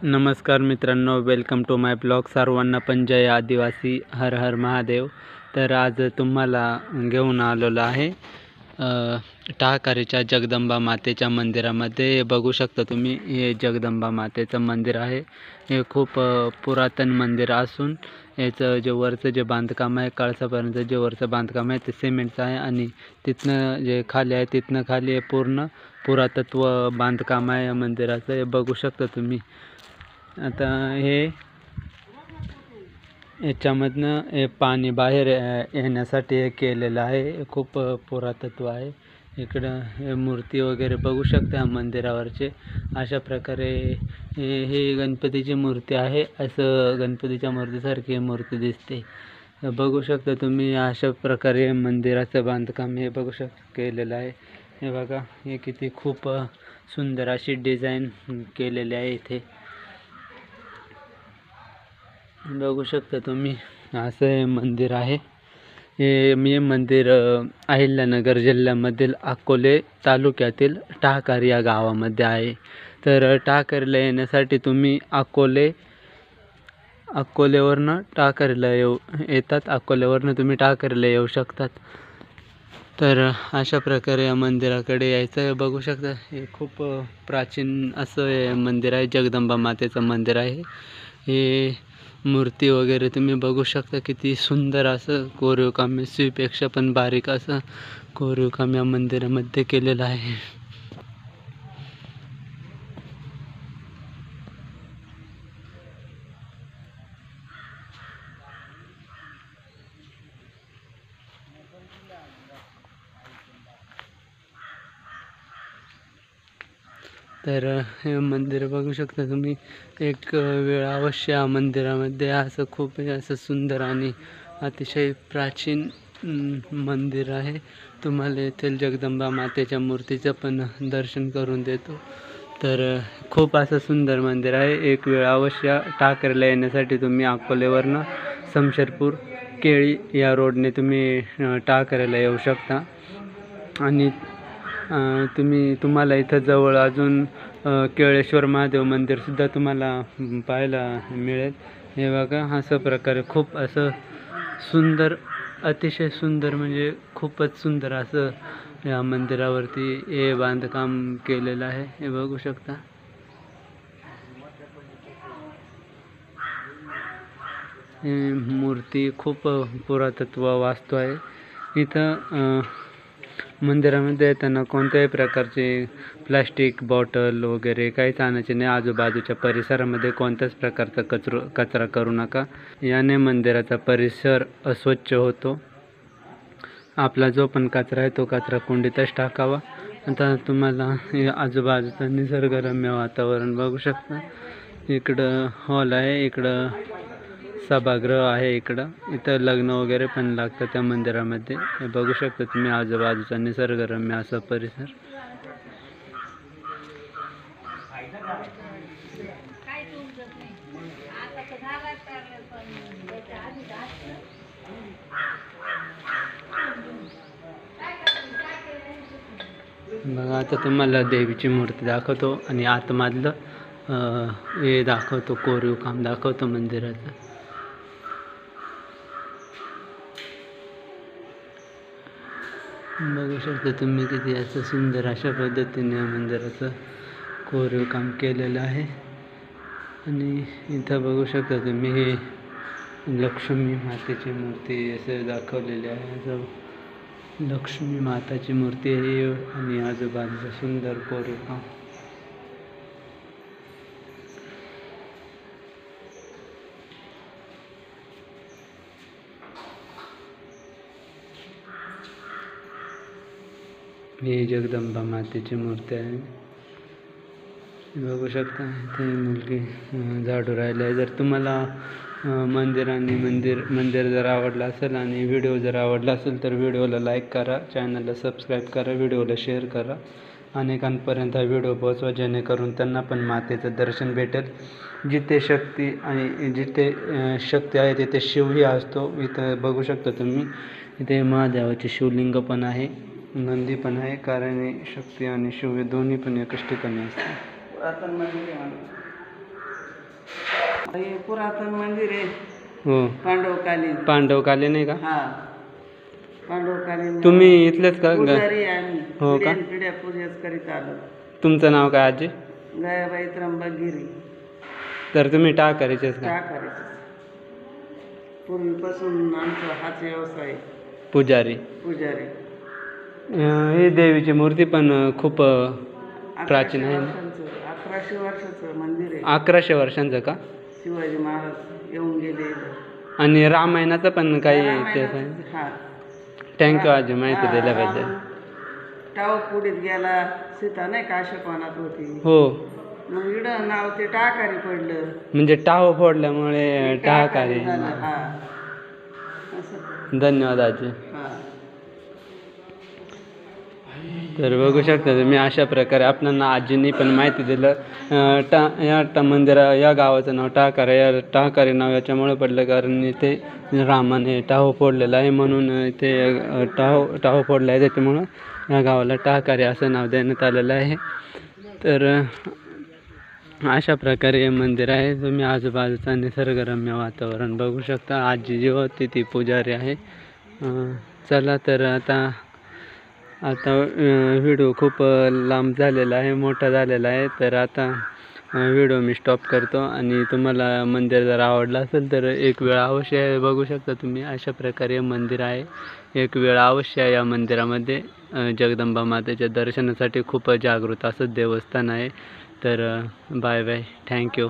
नमस्कार मित्रांनो, welcome to my blog. सर्वांना पण जय आदिवासी, हर हर महादेव. तर आज तुम्हाला घेऊन आलेलो आहे टाकारीच्या जगदंबा मातेच्या मंदिरामध्ये. बघू शकता तुम्ही, हे जगदंबा मातेचं मंदिर आहे. हे खूप पुरातन मंदिर असून याचं जे वरचं जे बांधकाम आहे, कळसापर्यंत जे वरचं बांधकाम आहे ते सिमेंटचं आहे, आणि तिथनं जे खाली आहे तिथनं खाली आहे पूर्ण पुरातत्व बांधकाम आहे या मंदिराचं. हे बघू शकता तुम्ही. आता याच्यामधनं हे पाणी बाहेर येण्यासाठी हे केलेलं आहे. खूप पुरातत्व आहे. इकडं हे मूर्ती वगैरे बघू शकता मंदिरावरचे. अशा प्रकारे ही गणपतीची मूर्ती आहे. असं गणपतीच्या मूर्तीसारखी मूर्ती दिसते. बघू शकता तुम्ही. अशा प्रकारे मंदिराचं बांधकाम हे बघू केलेलं आहे. हे बघा, हे किती खूप सुंदर अशी डिझाईन केलेली आहे इथे. बघू शकता तुम्ही, असं हे मंदिर आहे. हे मंदिर अहिल्यानगर जिल्ह्यामधील अकोले तालुक्यातील टाकार या गावामध्ये आहे. तर टाकरला येण्यासाठी तुम्ही अकोलेवरनं टाकरला येतात. अकोल्यावरनं तुम्ही टाकरला येऊ शकतात. तर अशा प्रकारे या मंदिराकडे यायचं आहे. बघू शकता, हे खूप प्राचीन असं हे मंदिर आहे. जगदंबा मातेचं मंदिर आहे. हे मूर्ती वगैरे तुम्ही बघू शकता. किती सुंदर असं कोरीव काम, सुईपेक्षा पण बारीक असं कोरीव काम या मंदिरामध्ये केलेलं आहे. तर हे मंदिर बघू शकता तुम्ही. एक वेळ अवश्य या मंदिरामध्ये असं खूप असं सुंदर आणि अतिशय प्राचीन मंदिर आहे. तुम्हाला येथील जगदंबा मातेच्या मूर्तीचं पण दर्शन करून देतो. तर खूप असं सुंदर मंदिर आहे. एक वेळ अवश्य टाकरला येण्यासाठी तुम्ही अकोलेवरनं समशेरपूर केळी या रोडने तुम्ही टाकरला येऊ शकता. आणि तुम्हाला इथं जवळ अजून केळेश्वर महादेव मंदिरसुद्धा तुम्हाला पाहायला मिळेल. हे बघा, असं प्रकारे खूप असं सुंदर, अतिशय सुंदर, म्हणजे खूपच सुंदर असं या मंदिरावरती हे बांधकाम केलेलं आहे. हे बघू शकता. ही मूर्ती खूप पुरातत्व वास्तू आहे. इथं मंदिरामध्ये येताना कोणत्याही प्रकारचे प्लास्टिक बॉटल वगैरे काहीच आणायचे नाही. आजूबाजूच्या परिसरामध्ये कोणत्याच प्रकारचा कचरा करू नका. याने मंदिराचा परिसर अस्वच्छ होतो. आपला जो पण कचरा आहे तो कचरा कुंडीतच टाकावा. आता तुम्हाला आजूबाजूचं निसर्गरम्य वातावरण बघू शकता. इकडं हॉल आहे, इकडं सभागृह आहे, इथं लग्न वगैरे पण लागतं त्या मंदिरामध्ये. हे बघू शकता तुम्ही, आजूबाजूचा निसर्गरम्य असा परिसर. बघा, आता तुम्हाला देवीची मूर्ती दाखवतो आणि आतमधलं हे दाखवतो, कोरीव काम दाखवतो मंदिराचं. बघू शकता तुम्ही, किती असं सुंदर अशा पद्धतीने मंदिराचं कोरीव काम केलेलं आहे. आणि इथं बघू शकता तुम्ही, हे लक्ष्मी मातेची मूर्ती असं दाखवलेली आहे. असं लक्ष्मी माताची मूर्ती आहे आणि आजूबाजूचं सुंदर कोरीव काम. ही जगदंबा मातेची मूर्ती आहे. बघू शकता, इथे मुलगी झाडू राहिली आहे. जर तुम्हाला मंदिर जर आवडलं असेल आणि व्हिडिओ जर आवडला असेल तर व्हिडिओला लाईक करा, चॅनलला सबस्क्राईब करा, व्हिडिओला शेअर करा. अनेकांपर्यंत हा व्हिडिओ पोहोचवा, जेणेकरून त्यांना पण मातेचं दर्शन भेटेल. जिथे शक्ती आहे तिथे शिवही असतो. इथं बघू शकता तुम्ही, इथे महादेवाचे शिवलिंग पण आहे, नंदी पण आहे. कारण शक्ती आणि शिव दोन्ही पण एकच ठिकाणी असते. हे पुरातन मंदिर आहे, हो, पांडवकालीन. पांडवकालीन आहे का? हा, पांडवकालीन. तुम्ही इथलेच का? पुजारी आहे आम्ही. हो का? पिढ्या पूजेच करीत आलो. तुमचं नाव काय आजी? गयाबाई त्र्यंबकगिरी. तर तुम्ही टाकारीचेच का? काय करायचं, पूर्वीपासून आमचा हाच व्यवसाय आहे. पुजारी. पुजारी. ही देवीची मूर्ती पण खूप प्राचीन आहे. 1100 वर्षाचं मंदिर आहे. 1100 वर्षांचं का? शिवाजी महाराज येऊन गेले. आणि रामायणाचं पण काही इतिहास आहे? हा. थँक्यू आजी माहिती दिल्याबद्दल. टाव पुढीत गेला, सीता नाही काशपणात होती. हो, मग इकडं नाव ते टाकारी पडलं. म्हणजे टाहो फोडल्यामुळे टाकारी. हा, असं. धन्यवाद आजी. हा. तर बघू शकता तुम्ही अशा प्रकारे आपल्याला आजींनी पण माहिती दिलं. या गावाचं नाव टाकारे, या टाकारे नाव याच्यामुळे पडलं कारण इथे रामाने टाहो फोडलेला आहे, म्हणून इथे टाहो फोडला आहे, त्याच्यामुळं या गावाला टाकारे असं नाव देण्यात आलेलं आहे. तर अशा प्रकारे हे मंदिर आहे. तुम्ही आजूबाजूचा निसर्गरम्य वातावरण बघू शकता. आजी जी होती ती पुजारी आहे. चला तर आता व्हिडिओ खूप लांब झालेला आहे, मोठा झालेला आहे. तर आता व्हिडिओ मी स्टॉप करतो. आणि तुम्हाला मंदिर जर आवडलं असेल तर एक वेळ अवश्य बघू शकता तुम्ही. अशा प्रकारे मंदिर आहे. एक वेळ अवश्य या मंदिरामध्ये जगदंबा मातेच्या दर्शनासाठी खूप जागृत असं देवस्थान आहे. तर बाय बाय, थँक्यू.